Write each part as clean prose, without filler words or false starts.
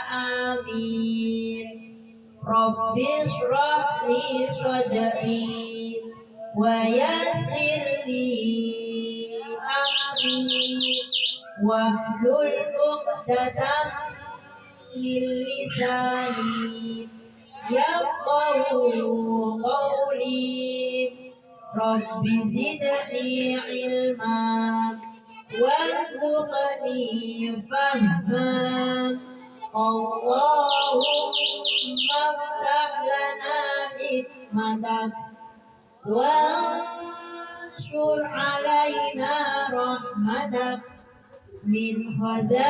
amin. Rabbi shrah li sadri wa yassir li amri wahlul 'uqdatam min lisani yafqahu qawli. Rabbi zidni ilma warzuqni fahma. Allahumma ftah lana hikmatak wanshur alaina rahmatak min khazaini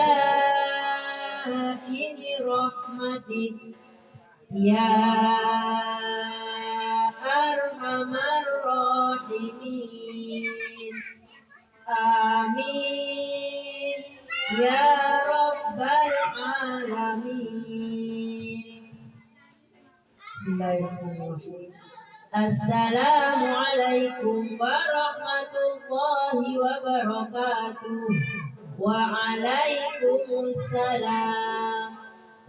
rahmatik ya arhamar rahimin. Amin ya rabbal alamin. Bismillahirrahmanirrahim. Assalamualaikum warahmatullahi wabarakatuh. Waalaikumsalam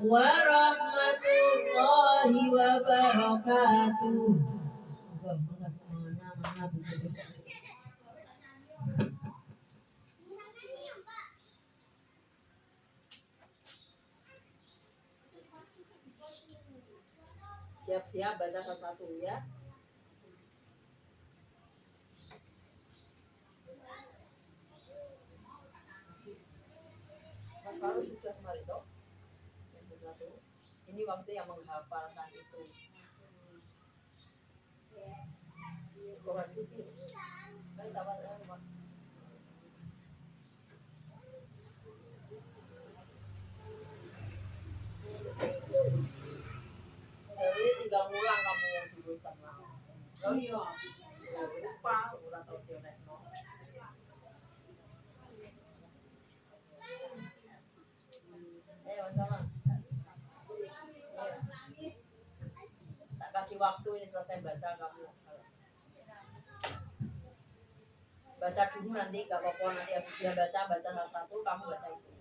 warahmatullahi wabarakatuh. Siap-siap baca satu-satu ya. Mas Faru sudah kemarin toh? Yang satu. Ini waktu yang menghafalkan itu. Bukan gitu. Baik, sahabat rumah. Jadi tinggal ngulang kamu yang dulu setengah. Oh iya. Lupa, ulah tahu dia nekno. Sama. Tak kasih waktu ini selesai baca kamu. Baca dulu nanti, gak apa-apa nanti habis dia baca satu-satu kamu baca itu.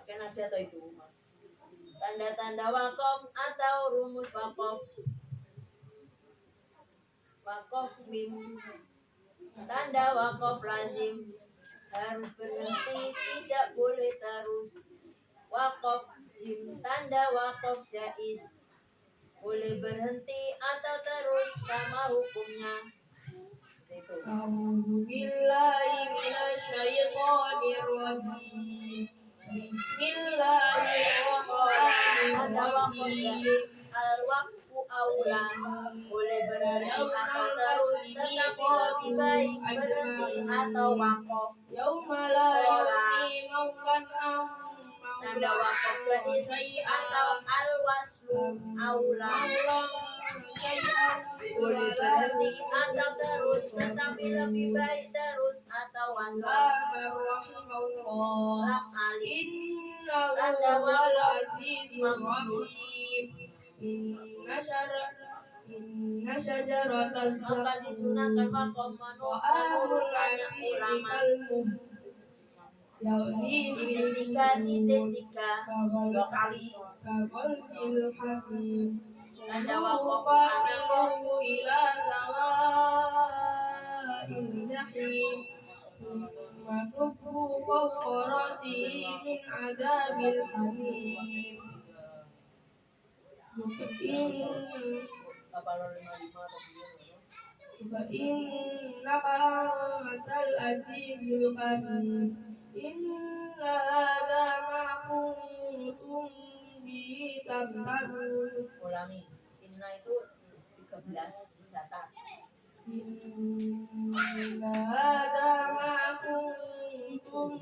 Akan ada atau itu mas? Tanda-tanda waqaf atau rumus waqaf. Waqaf mim. Tanda waqaf lazim harus berhenti, tidak boleh terus. Waqaf jim, tanda waqaf jaiz boleh berhenti atau terus, sama hukumnya. Itu. A'udzubillahi minasyaitonir rajim. Bismillahirrahmanirrahim. Al-waqfu aulan boleh berhenti atau terus, tetapi lebih baik berhenti atau waqaf. Yaumala yaumi maulan tanda waqaf jaiz atau al-waslu aulan boleh berhenti atau terus, tetapi lebih baik terus atau wasal. Lam alif tanda waqaf mamdud. Inna syajaratal maka disunahkan waqaf menurut banyak ulama. Titik tiga 2 kali. Tanda waqaf anamu ila sawa'il jahim. Masukku fawqa rasihi min adabil hamim. Innaka antal azizul hamim. Inna hadza ma kuntum bihi tamtarun. Ulangi. Inna itu 13 catat. Inna hadza ma kuntum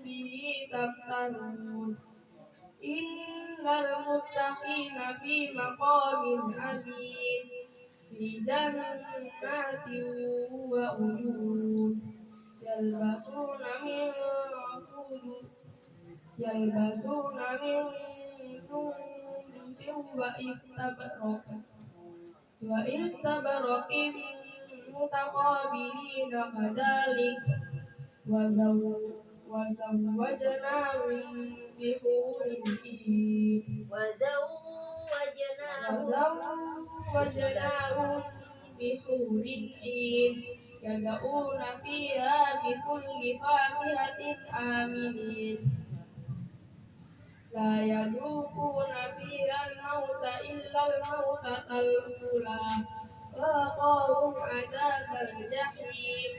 bihi tamtarun. Innal muttaqina fi maqamin amin. Fi jannatin wa uyun. Yalbasuna min sundusin wa istabraqin mutaqabilina kadalik wa zawwajnahum bihurin وزوجناهم بحور عين يدعون فيها بكل فاكهة آمنين لا يذوقون فيها الموت إلا الموتة الأولى ووقاهم عذاب الجحيم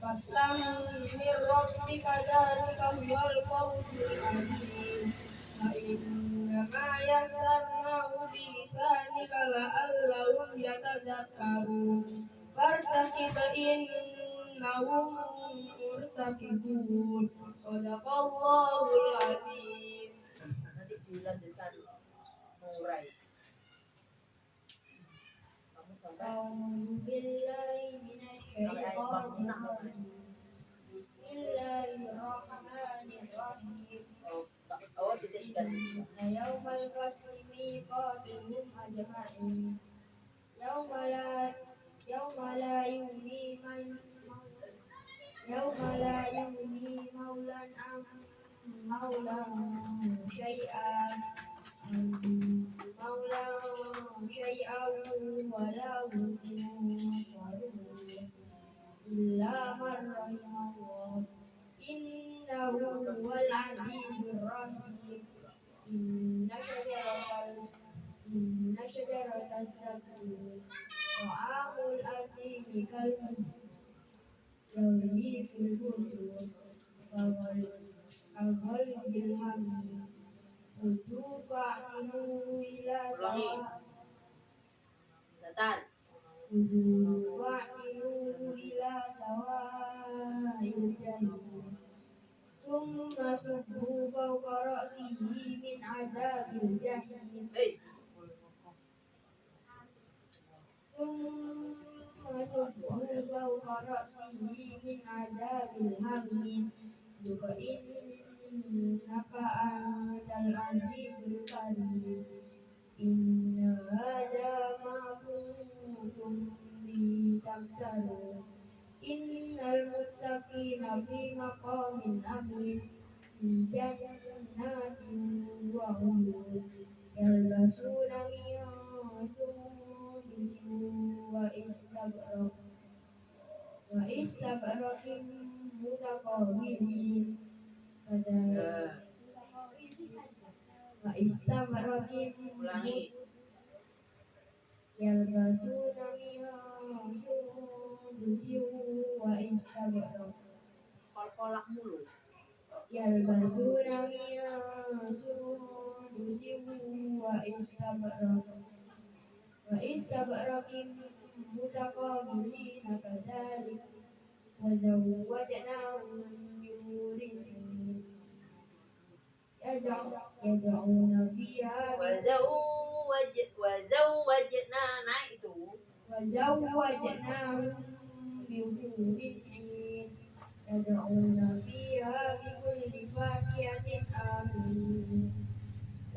فضلا من ربك ذلك هو الفوز العظيم فإنما يسرناه بلسانك لعلهم يتذكرون فارتقب إنهم مرتقبون صدق الله العظيم. Nanti dilanjutkan murai. Kamu sampai أعوذ بالله من الشيطان الرجيم بسم الله الرحمن الرحيم titik إن يوم الفصل ميقاتهم أجمعين يوم لا يغني مولى عن مولى شيئا ولا هم ينصرون إلا من رحم الله إنه هو العزيز الرحيم إن شجرة الزقوم طعام الأثيم كالغلي في البطون كغلي الحميم خذوه فاعتلوه إلى سواء الجحيم ثم صبوا فوق رأسه من عذاب الجحيم ذق إنك أنت العزيز الكريم إن هذا ما كنتم به تمترون إن المتقين في مقام أمين في جنات وعيون يلبسون من سندس واستبرق متقابلين واستبرق يلبسون من سندس واستبرق kolak mulu. يلبسون من سندس واستبرق متقابلين كذلك وزوجناهم بحور عين يدعون فيها وزوجناهم بحور عين يدعون فيها بكل فاكهة آمنين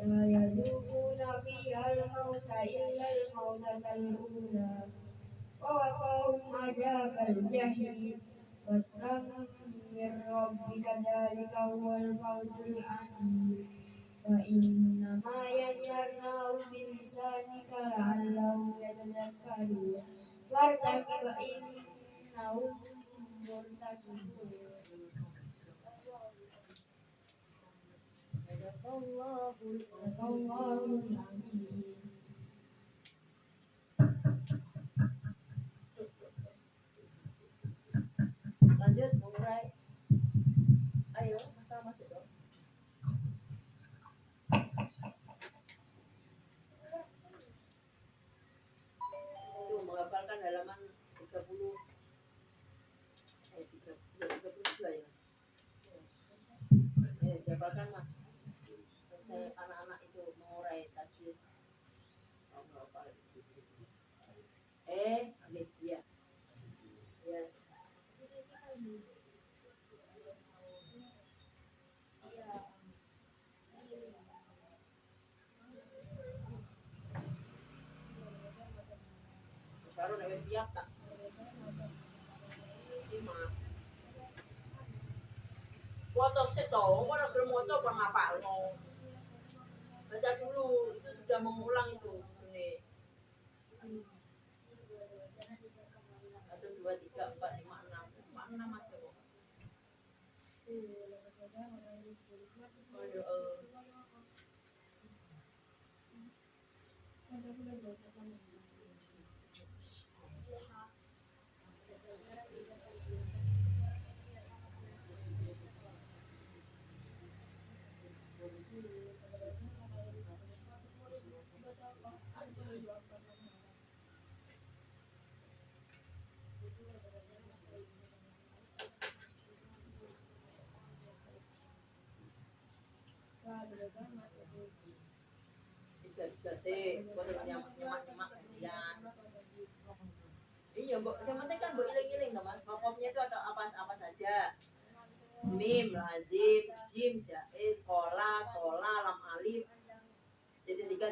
لا يذوقون فيها الموت إلا الموتة الأولى ووقاهم عذاب الجحيم فضلا من ربك ذلك هو الفوز العظيم فإنما يسرناه بلسانك لعلهم يتذكرون فارتقب إنهم مرتقبون صدق الله العظيم. Lanjut murai. Ayo, masuk dong. Itu menghafalkan halaman 32 ya. Hafalkan Mas. Saya anak-anak itu mengurai tajwid. Ya. Ya. Baru nek wis siap tak. Simak. Foto sik to, ora gelem foto kok ngapalno. Baca dulu, itu sudah mengulang itu. Ini 1, 2, 3, 4, 5, 6. Cuma 6 aja kok. Tiga sih, buat nyemak gantian. Iya, Mbok. Yang penting kan Mbok iling-iling toh, Mas. Wakofnya itu ada apa saja. Mim, lazim, jim, jaiz, kola, sola, lam alif, titik 3,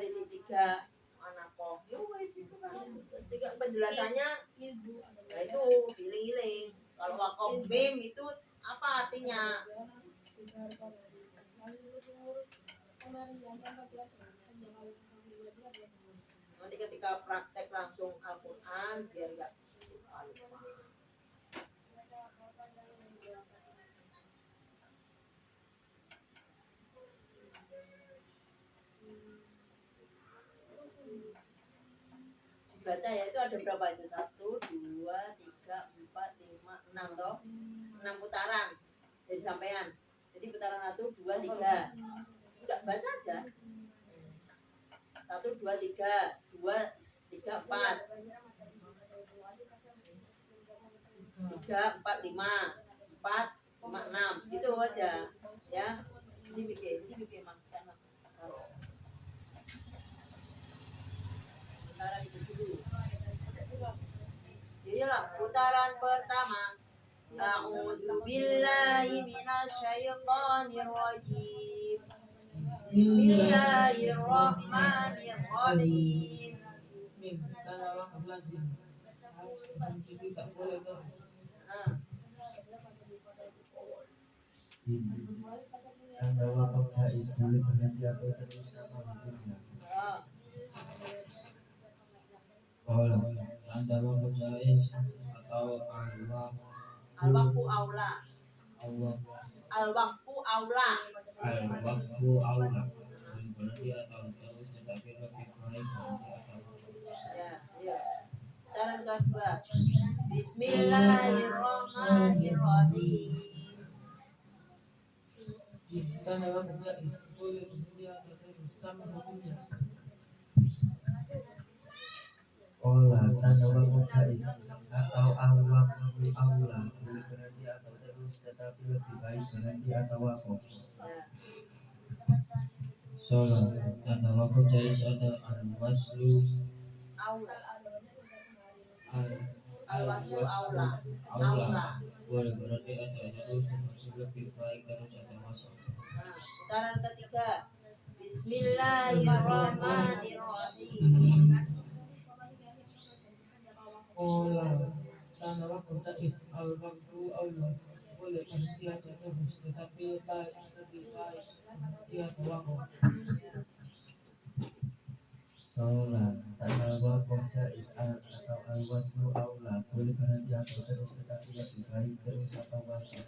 anakoh. Ya wes itu kan. Tiga penjelasannya. Nah itu iling-iling. Kalau wakof mim itu apa artinya? Nanti ketika praktek langsung Al-Quran biar nggak lupa. Dibaca ya itu ada berapa itu? 1, 2, 3, 4, 5, 6 toh? 6 putaran dari sampean. Jadi putaran 1, 2, 3. Enggak baca aja. 1, 2, 3, 2, 3, 4, 3, 4, 5, 4, 5, 6 gitu aja ya. Ini bikin Mas karena kalau putaran itu dulu. Jadilah putaran pertama. A'udzu billahi minasyaitonir rajim. Bismillahirrahmanirrahim. Tanda wakaf jaiz boleh berhenti atau terus sama hukumnya. Kalau tanda wakaf jaiz atau Al-waqfu aula. Al-waqfu aula boleh berhenti atau terus tetapi lebih baik berhenti atau Ya. Cara kedua. Bismillahirrahmanirrahim. tanda wakaf jaiz boleh berhenti atau terus sama hukumnya. Olah tanda wakaf jaiz atau al-waqfu aula boleh berhenti atau terus tetapi lebih baik berhenti atau wakaf. Sholat tanda wakaf jaiz ada al-waslu aula boleh berarti atau terus tetapi lebih baik terus atau masuk. Putaran ketiga. Bismillahirrahmanirrahim. Olah tanda wakaf jaiz al-waqfu aula boleh berhenti atau terus tetapi lebih baik berhenti atau wakaf. Sholat tanda wakaf jaiz atau al-waslu aula boleh berhenti atau terus tetapi lebih baik terus atau waslu.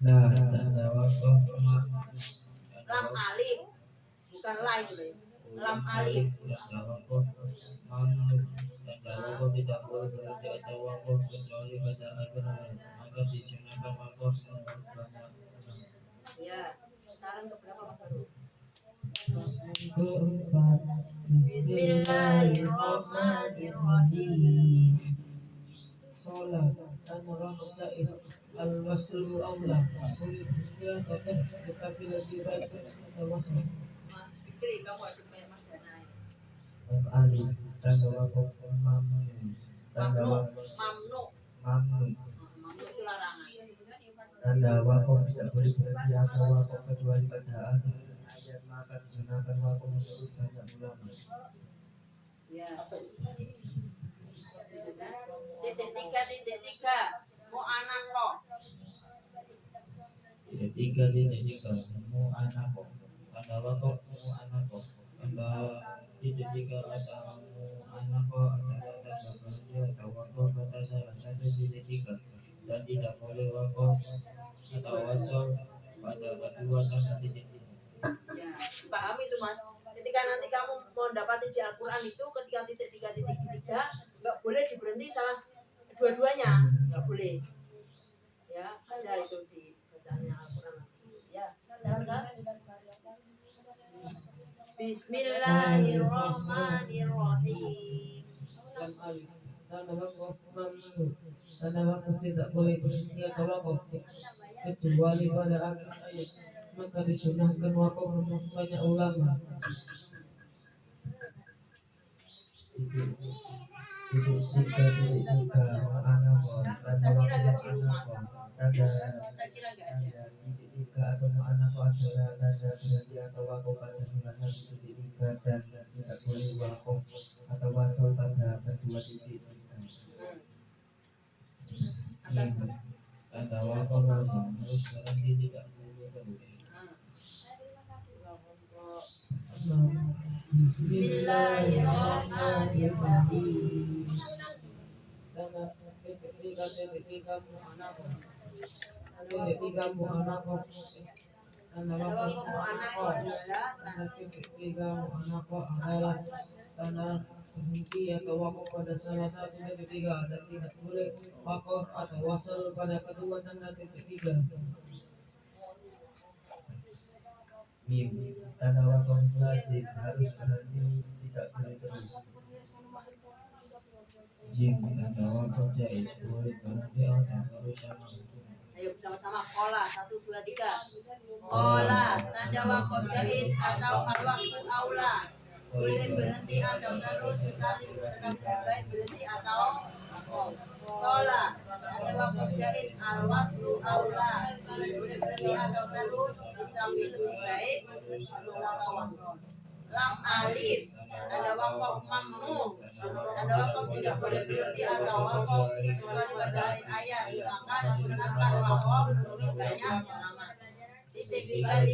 Nah tanda wakaf Lam alif. Bukan la itu ya. Lam alif. tanda wakaf mamnun tanda wakaf tidak boleh berhenti atau wakaf kecuali pada aturan maka disunahkan wakaf menurut banyak. Ya. Putaran keberapa Mas Baru? Keempat. Bismillahirrahmanirrahim. Sholat tanda wakaf jaiz al-waslu aula boleh berhenti atau tetapi lebih baik atau waslu. Mas Fikri, kamu ada banyak Mas Danai. Alif tanda wakaf mamnun tanda wakaf Mamnu. mamnun Mamnu itu larangan. tanda wakaf tidak boleh berhenti atau wakaf kecuali pada akhir ayat maka disunahkan wakaf menurut banyak ulama. Ya. Titik 3. Mu'anakoh. titik tiga mu anak kok tanda wakaf mu anak kok tanda titik tiga atau mu anak kok adalah tanda berhenti atau wakaf pada salah satu titik tiga dan tidak boleh wakaf atau wasol pada kedua tanda titik tiga. Ya, paham itu mas. Ketika nanti kamu mau dapati di Al-Quran itu ketika titik tiga nggak boleh diberhenti salah dua-duanya, nggak boleh. Ya, ada itu di bacaannya Al-Quran. Ya, jalan. Bismillahirrahmanirrahim. Lam alif tanda wakaf mamnu tanda wakaf tidak boleh berhenti atau wakaf kecuali pada akhir ayat maka disunahkan wakaf menurut banyak ulama. Tiga anak Saya kira nggak di rumah. tanda Saya kira nggak ada. tiga atau anak adalah tanda berhenti atau wakaf pada salah satu titik tiga dan tidak boleh wakaf atau wasol pada kedua titik tiga. Tanda wakaf harus berhenti tidak boleh terus. Bismillahirrahmanirrahim. Tanda titik tiga mu anak titik tiga mu anak tanda wakaf mu anak tanda titik tiga mu anak adalah tanda berhenti atau wakaf pada salah satu titik tiga dan tidak boleh wakaf atau wasal pada kedua tanda titik tiga. Mim tanda wakaf lazim harus berhenti tidak boleh terus. Jim tanda wakaf jaiz boleh berhenti atau terus sama. Ayo bersama-sama kola 1, 2, 3. Kola tanda wakaf jaiz atau al-waqfu aula. Boleh berhenti atau terus tetapi tetap baik berhenti atau wakaf. Sholat tanda wakaf jaiz al-waslu aula. Boleh berhenti atau terus tetapi lebih baik terus atau wasol. Lam alif tanda wakaf mamnu tanda wakaf tidak boleh berhenti atau wakaf kecuali pada akhir ayat maka disunahkan wakaf menurut banyak ulama. Titik tiga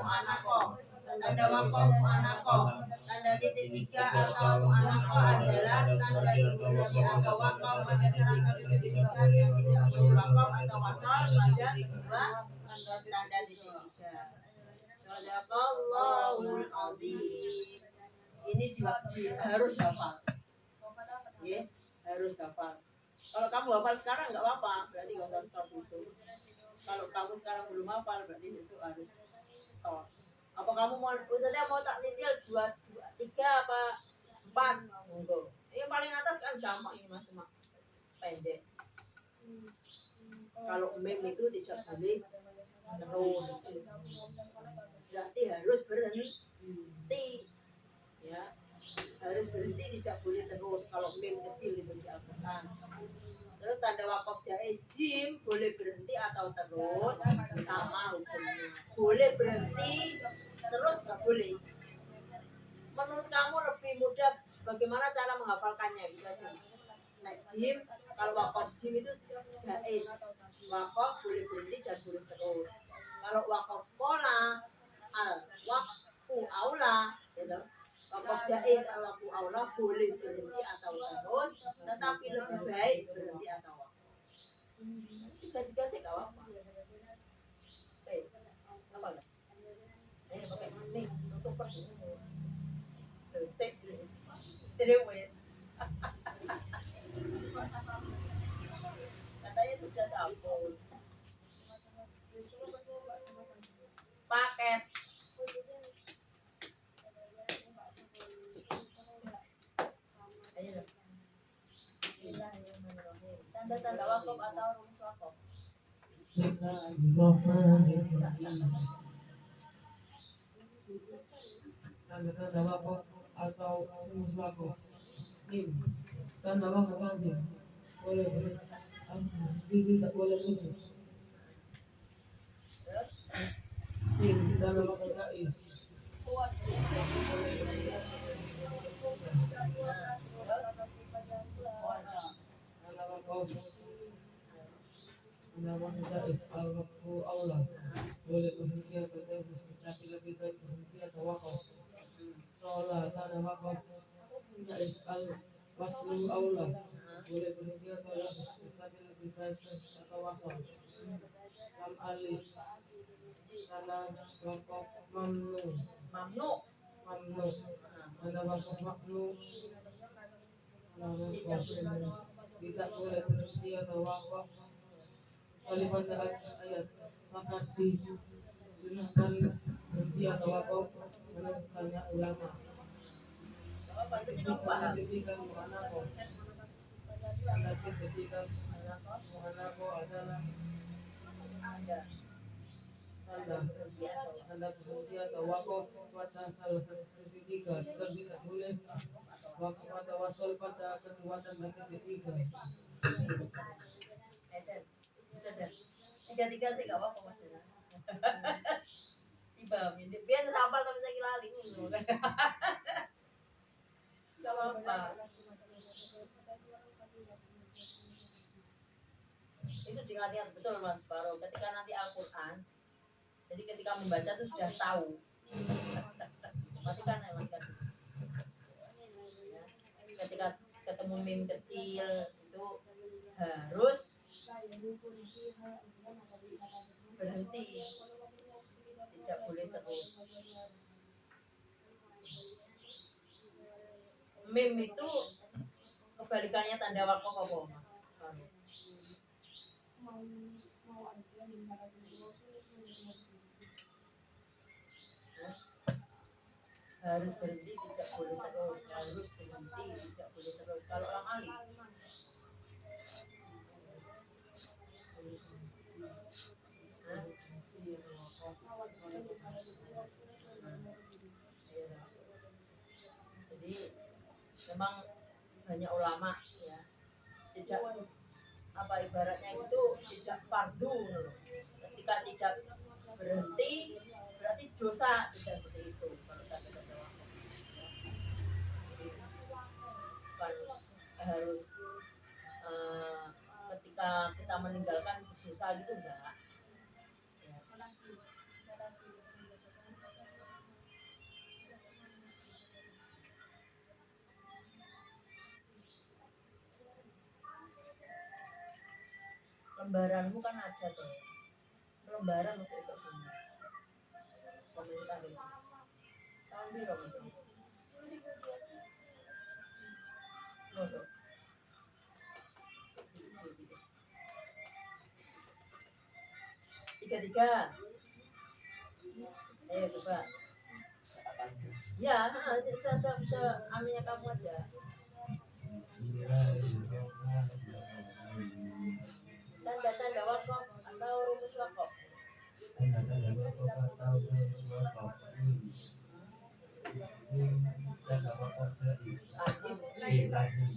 mu'anaqah tanda wakaf mu'anaqah tanda titik tiga atau mu'anaqah adalah tanda berhenti atau wakaf pada salah satu titik tiga dan tidak boleh wakaf atau wasal pada kedua tanda titik tiga. Shadaqallahul azim. Ini harus hafal. Ya, harus hafal. Kalau kamu hafal sekarang nggak apa-apa, berarti nggak usah stop besok. Kalau kamu sekarang belum hafal, berarti besok harus stop. Apa kamu mau tak titil 2, 3 apa 4? Monggo. Yang paling atas kan gampang ini mas, cuma pendek. Kalau mem itu tidak boleh terus, berarti harus berhenti. Ya, harus berhenti, tidak boleh terus. Kalau mem kecil itu di Al-Quran. Terus tanda wakaf jaiz jim boleh berhenti atau terus sama hukumnya. Boleh berhenti terus nggak boleh. Menurut kamu lebih mudah bagaimana cara menghafalkannya gitu aja. Nah jim kalau wakaf jim itu jaiz. Wakaf boleh berhenti dan boleh terus. Kalau wakaf sekolah al wakfu aula gitu. Wakaf jaiz al wakfu aula boleh berhenti atau terus, tetapi lebih baik berhenti atau wakaf. Tiga-tiga sih gak apa-apa. Baik, apa enggak? Ini pakai nih untuk pergi. Sek jadi wes. Katanya sudah sabun. Paket. Ayo. Bismillahirrahmanirrahim. Tanda-tanda wakaf atau rumus wakaf. Tanda wakaf atau rumus wakaf. Mim tanda wakaf lazim boleh berhenti tidak boleh putus. Jim tanda wakaf jaiz tanda wakaf jaiz al wakfu aula alif tanda wakaf mamnu mamnu. mamnu tanda wakaf mamnu tanda wakaf tidak boleh berhenti atau wakaf kalimat ayat maka disunahkan berhenti atau wakaf menurut banyak ulama. Apa itu kamu paham? Ketika mu'anaqah tanda ketika mu'anaqah adalah tanda berhenti atau wakaf pada salah satu ketiga tidak boleh wakaf atau wasol pada kedua tanda ketiga. Tiga sih gak apa-apa mas. Dipahami, biar hafal tapi saya lali dulu. Gak apa-apa. Itu diingat-ingat betul mas Baro. Ketika nanti Al-Quran, jadi ketika membaca itu sudah tahu. Matikan ya, matikan. Ketika ketemu mim kecil itu harus berhenti, tidak boleh terus. Mim itu kebalikannya tanda wakaf apa mas? Harus berhenti, tidak boleh terus. Harus berhenti, tidak boleh terus. Kalau orang alim jadi memang banyak ulama ya tidak apa ibaratnya itu tidak fardu. Ketika tidak berhenti berarti dosa, tidak seperti itu. Kalau tanda wakaf kan harus ketika kita meninggalkan dosa gitu enggak ya. Lembaranmu kan ada tuh lembaran masuk itu pemerintah itu tahun biru itu masuk tiga coba ya anunya kamu aja. Tanda-tanda wakaf atau rumus wakaf. Tanda-tanda wakaf atau rumus wakaf. Ini tanda wakaf jaiz. Lazim.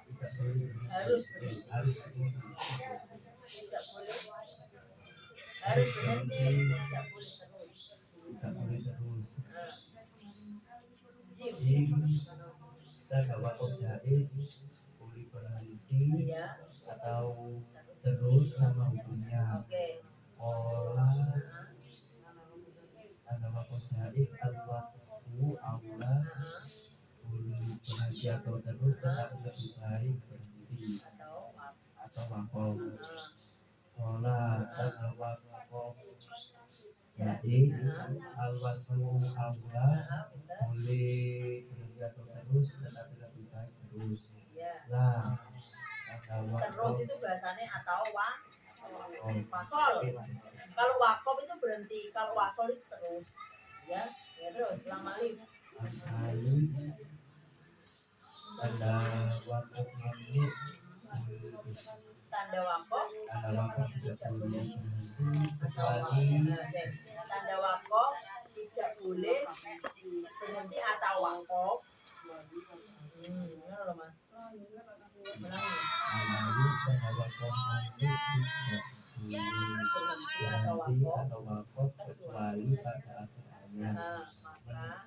Tidak boleh. Harus berhenti. Tidak boleh. Harus berhenti. Tidak boleh terus. Tidak boleh terus. Jim. Tanda wakaf jaiz boleh berhenti Ya. atau terus sama hukumnya. Oke. Pola tanda wakaf jaiz al-waqfu aula boleh berhenti atau terus tetapi lebih baik berhenti atau wakaf. Pola tanda wakaf jaiz al-waslu aula boleh berhenti atau terus tetapi lebih baik terus. Lah terus itu bahasanya atau wasol. Kalau wakaf itu berhenti, kalau wasol itu terus. Ya terus ulang alif. Tanda wakaf mamnu. Tanda wakaf tidak boleh berhenti kecuali tanda wakaf tidak boleh berhenti atau wakaf. Loh mas. Tanda wakaf mamnu tidak boleh berhenti atau wakaf kecuali pada akhirnya.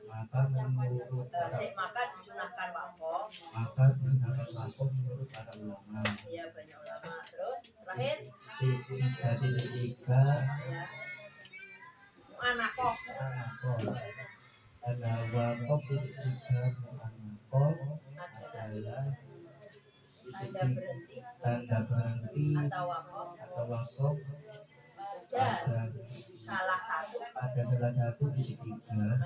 Maka menurut maka disunahkan wakaf. Maka disunahkan wakaf menurut para ulama. Iya banyak ulama. Terus terakhir. Jadi tiga. Ya. Mu'anaqah. Tanda wakaf tiga mu'anaqah adalah tanda berhenti atau wakaf ada salah satu titik tiga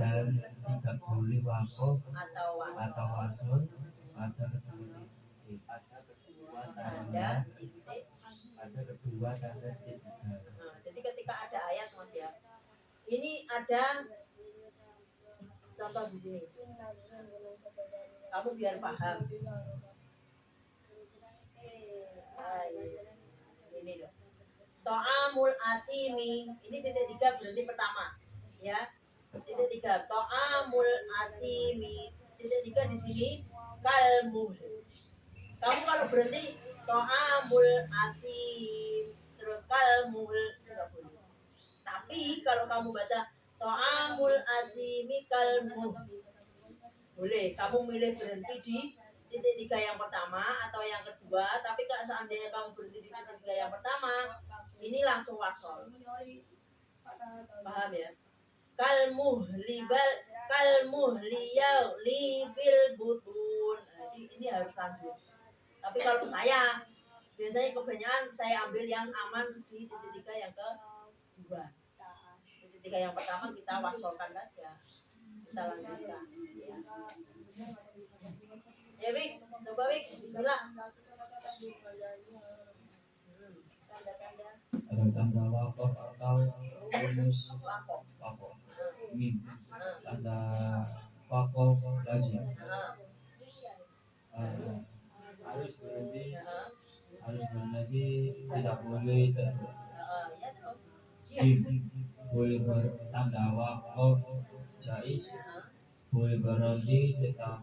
dan tidak boleh wakaf atau atau wasol pada kedua titik tanda titik. pada kedua tanda titik tiga. Nah, jadi ketika ada ayat mas ya, ini ada contoh di sini. Kamu biar paham. Ini loh. To'amul asimi, ini titik tiga berarti pertama, ya. Titik tiga, to'amul asimi, titik tiga di sini kalmuh. Kamu kalau berhenti to'amul asim terus kalmuh tidak boleh. Tapi kalau kamu baca to'amul asimi kalmuh boleh. Kamu milih berhenti di titik tiga yang pertama atau yang kedua. Tapi kalau seandainya kamu berhenti di titik tiga yang pertama, ini langsung wasol. Paham ya? Kalmuh liyau li fil butun. Ini harus lanjut. Tapi kalau saya biasanya kebanyakan saya ambil yang aman di titik tiga yang kedua. Titik tiga yang pertama kita wasolkan saja. Kita lanjutkan. Ya Wik, coba Wik, bismillah. Tanda-tanda Ada tanda wakaf atau rumus wakaf. wakaf. Mim. Tanda wakaf lazim. Harus berhenti, tidak boleh Ya terus. jim, boleh bertanda wakaf jais, boleh berhenti tetap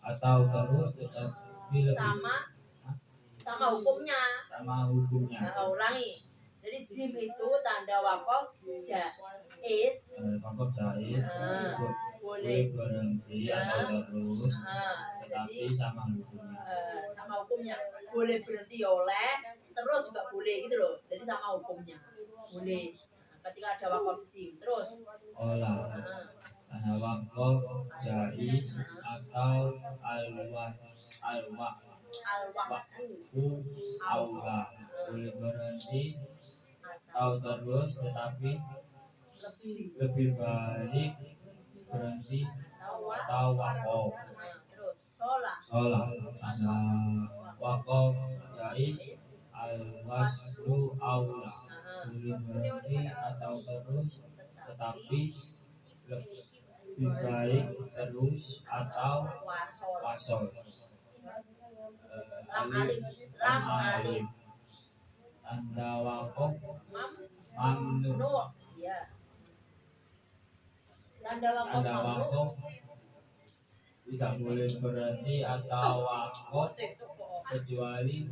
atau terus tetapi lebih sama hukumnya. Nah, ulangi. Jadi jim itu tanda wakaf jais. Wakaf jais boleh berhenti atau terus tetapi sama hukumnya. Sama hukumnya. Boleh berhenti oleh terus juga boleh gitu loh. Jadi sama hukumnya. Boleh. Ketika ada wakaf jim terus Olah. Tanda wakaf jais atau al-waqfu aula boleh berhenti atau terus tetapi lebih baik berhenti atau wakaf. terus sholat Tanda wakaf jais al-waslu aula boleh berhenti atau terus tetapi lebih baik terus atau wasol. lam alif Tanda wakaf mamnu ya. Tanda wakaf tidak boleh berhenti atau wakaf kecuali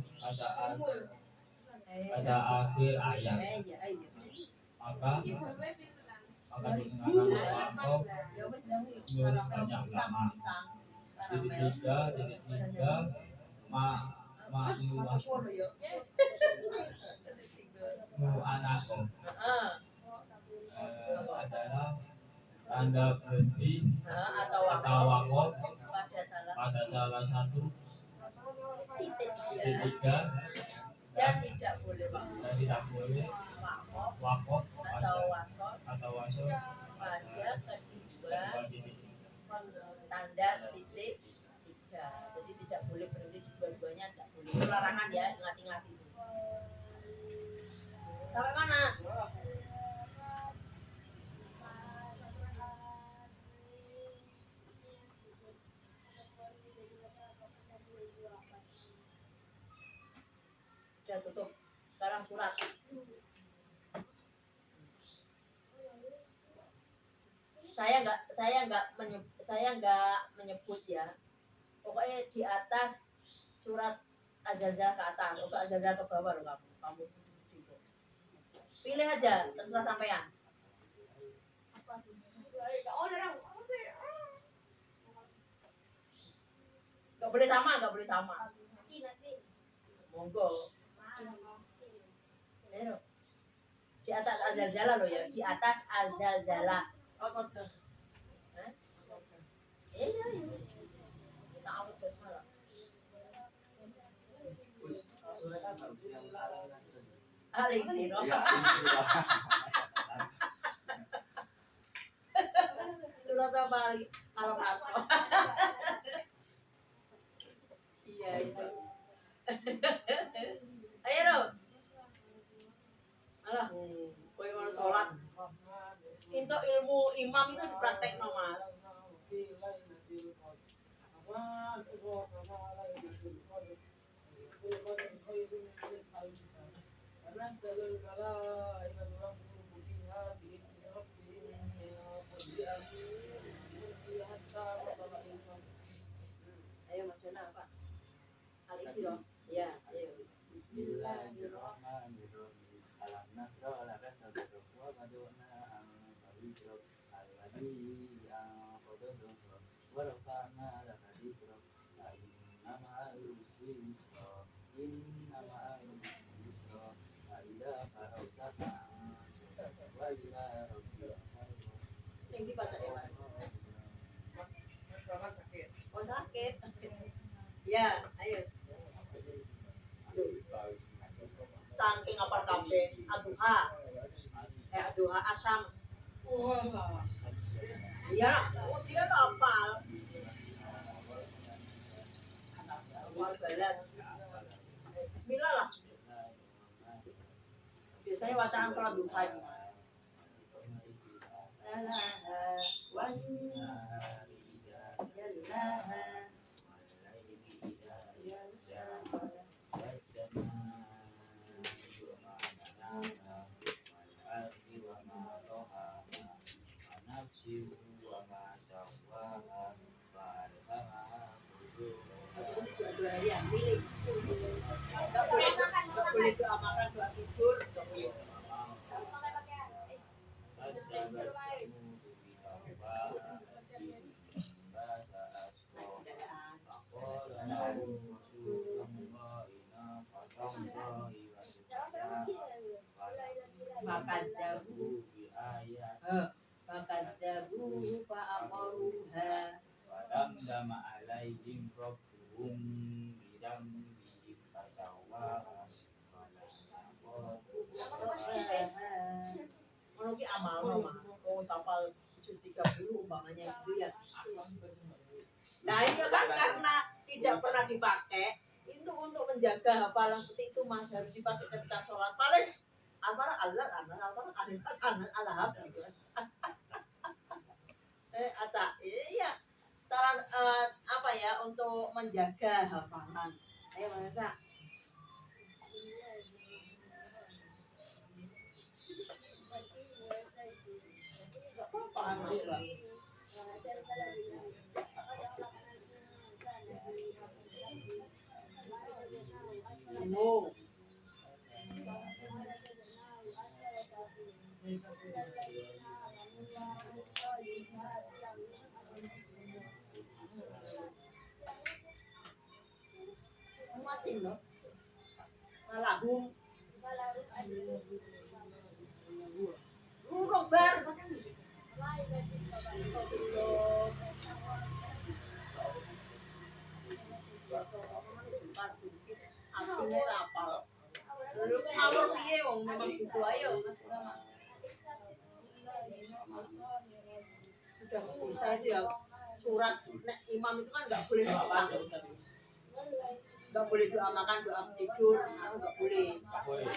pada akhir ayat. Maka digunakan wakaf menurut banyak ulama. Titik tiga mu'anakum adalah tanda berhenti atau wakaf pada salah satu titik tiga dan tidak boleh wakaf atau wasol pada kedua tanda titik tiga. Jadi tidak boleh berhenti di dua-duanya, tidak boleh. Itu larangan ya, ingat-ingat itu. Sampai mana? Sudah tutup. Sekarang surat. Saya nggak menyebut ya. Pokoknya di atas surat Az-Zalzalah ke atas, atau Az-Zalzalah ke bawah loh kamu. Pilih aja, terserah sampean. Nggak boleh sama. Monggo. Di atas Az-Zalzalah loh ya, di atas Az-Zalzalah. Iya. Kita awet basmalah. Surat apa? Al-Insyirah. surat apa lagi? Malam asro. Iya itu. Ayo dong. Alah, kowe mau sholat. Itu ilmu imam itu dipraktek Mas. Ayo Mas Dona apa? Al-Isi loh. Ya, ayo. Bismillahirrahmanirrahim. Alam nasrah laka sadrak wa wada'na anka wizrak alladzi anqadha wa rafa'na laka dhikrak fa inna ma'al usri yusra inna ma'al usri yusra fa idza faragta fansab wa ila rabbika farghab. Yang dibaca ya, Mas. Mas sakit. Oh, sakit. Ya, ayo. Saking apal kabeh aduha. Aduha asyams. Iya, oh dia hafal. Awal balat. Bismillah lah. Biasanya bacaan sholat duha ini. Gak boleh doa makan, doa tidur, gak boleh. Makan dabu, makan dabu, fa'amaruha. Wadamdama alaihim rabbuhum bidambihim fasawwaha Ono ki amal Mas. Oh, sapal juz 30 umpamanya gitu ya. Nah, iya kan karena tidak pernah dipakai itu untuk menjaga hafalan seperti itu Mas, harus dipakai ketika sholat. Paling amal Allah Allah gitu kan. Ata, iya. Salah apa ya untuk menjaga hafalan. Ayo Mas Sa. Bingung. Mati loh. Malahum. Urung bar. Artinya rapal. Dulu kok ngawur piye wong memang gitu ayo Mas Rama. Sudah bisa itu ya surat nek imam itu kan nggak boleh doa. Nggak boleh doa makan, doa tidur, nggak boleh. Nggak boleh.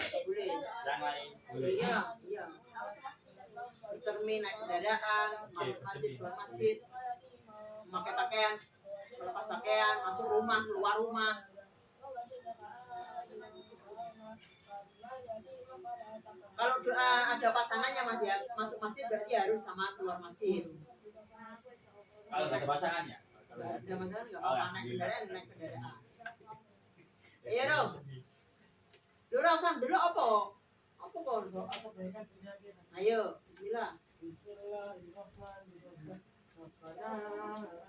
yang lain Iya, iya. Termin naik kendaraan, masuk masjid, keluar masjid, memakai pakaian, melepas pakaian, masuk rumah, keluar rumah. Kalau doa ada pasangannya Mas ya, masuk masjid berarti harus sama keluar masjid. kalau nggak ada pasangannya Nggak ada masalah, nggak apa-apa naik kendaraan. Iya dong. Dulu Sam, dulu apa? Apa kon? Ayo, bismillah. Bismillahirrahmanirrahim. Rabbana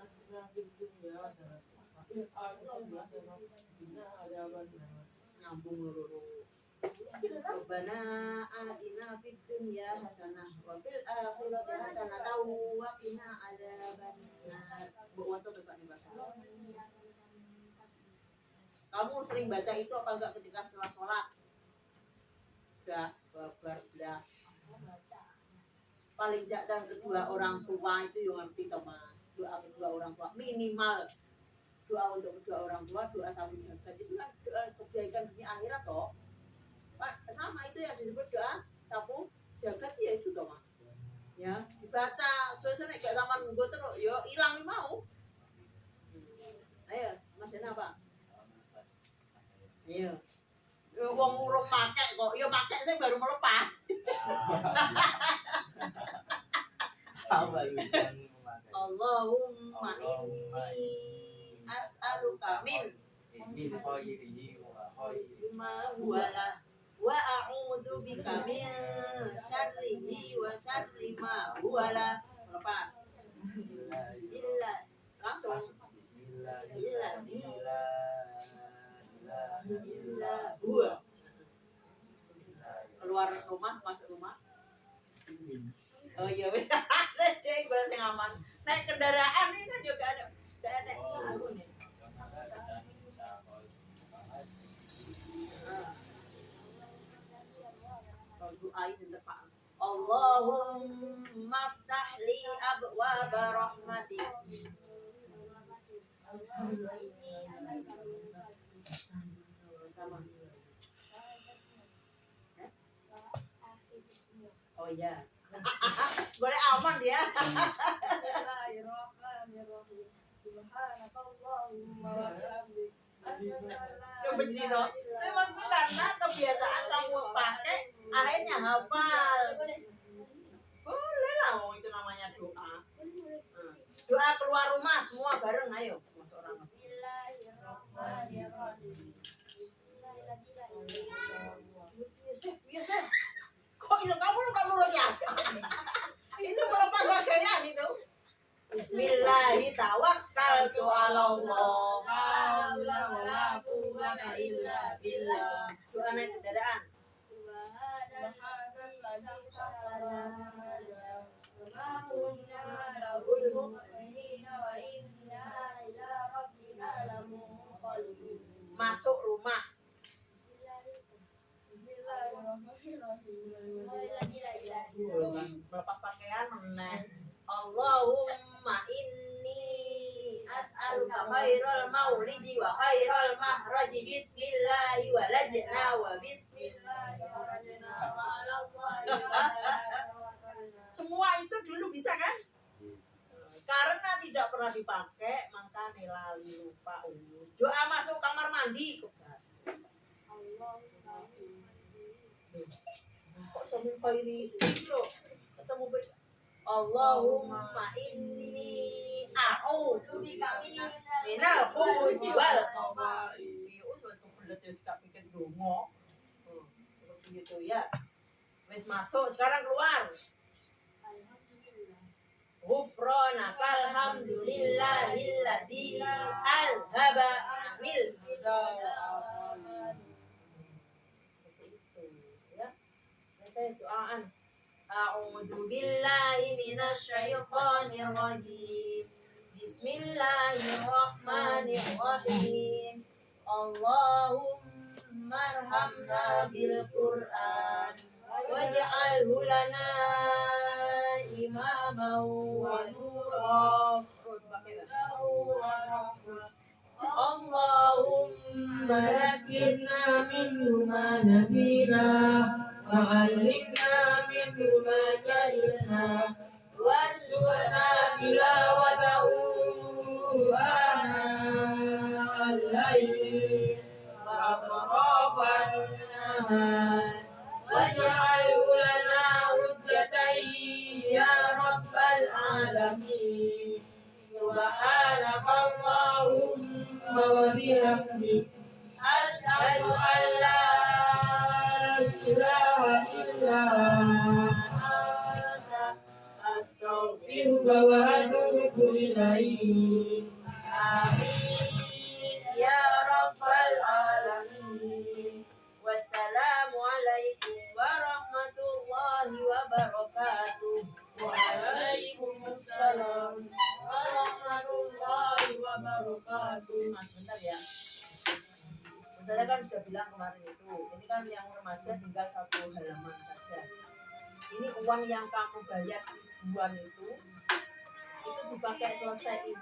atina fid dunya hasanah wa fil akhirati hasanah wa qina adzabannar. Nyambung loro. Rabbana atina fid dunya hasanah wa fil akhirati hasanah wa qina adzabannar. Bu wato tetap dibaca. Kamu sering baca itu apa enggak ketika setelah sholat? Udah babar belas. paling tidak dan kedua orang tua itu yang ngerti toh mas. Doa kedua orang tua minimal, doa untuk kedua orang tua, doa sapu jagat itu kan doa kebaikan dunia akhirat toh. Pak, sama itu yang disebut doa sapu jagat ya itu toh mas. Ya dibaca suasana gak taman gue terus yo hilang mau. Ayo mas Dena apa? Ayo. Yo wong urung pakai kok, yo pakai saya baru melepas. Apa itu yang memakai? Allahumma inni as'aluka min khairihi wa khairi ma huwala wa a'udzu bika min syarrihi wa syarri ma huwala. Lepas. Illa langsung. Illa huwa. Keluar rumah, masuk rumah. Oh iya, dia bahasa yang aman. Naik kendaraan ini kan juga ada aku nih. Kalau doa itu tepat. Allahumma ftah li abwaaba rahmatik. Sama. Oh iya. Boleh aman dia. Bismillahirrahmanirrahim. Subhanakallahumma wa bihamdik. Itu benar loh. Memang karena kebiasaan kamu pakai akhirnya hafal. Boleh lah, itu namanya doa. Doa keluar rumah semua bareng, ayo. Masuk orang. Bismillahirrahmanirrahim. Biasa. Kok itu kamu nggak nurut ya? Itu melepas pakaian itu. Bismillahirrahmanirrahim. Allah. Haula wala quwwata illa billah. Doa naik kendaraan. Subhanalladzi sakhkhara ma kunna lahul muqrinin wa inna ila rabbina lamunqalibun. Masuk rumah. Melepas pakaian meneh. Allahumma inni as'aluka khairal maulidi wa khairal mahraji bismillahi walajna wa bismillahi semua itu dulu bisa kan? Karena tidak pernah dipakai maka lali lupa ulus. Doa masuk kamar mandi kok sambil khairi lo ketemu Allahumma inni a'udzu bika minal khubuthi wal khaba'is. Wis kebelet wis gak pikir donga. Seperti itu ya. Wis masuk, sekarang keluar. Ghufranaka alhamdulillahilladzi alhaba anil saya doaan. A'udzu billahi minasy syaithanir rajim. Bismillahirrahmanirrahim. Allahumma arhamna bil Qur'an waj'alhu lana imaman wa nuran. Allahumma lakirna minhu ma nasina وعلمنا منه ما جهلنا وارزقنا تلاوته آناء الليل وأطراف النهار واجعله لنا حجة يا رب العالمين سبحانك اللهم وبحمدك أشهد أن لا إله إلا أنت أستغفرك وأتوب إليك آمين يا رب العالمين والسلام عليكم ورحمة الله وبركاته وعليكم السلام ورحمة الله وbarakatuh. Sebentar ya. Saya kan sudah bilang kemarin itu, ini kan yang remaja tinggal 1 halaman saja. Ini uang yang kamu bayar 1.000-an itu dipakai selesai ini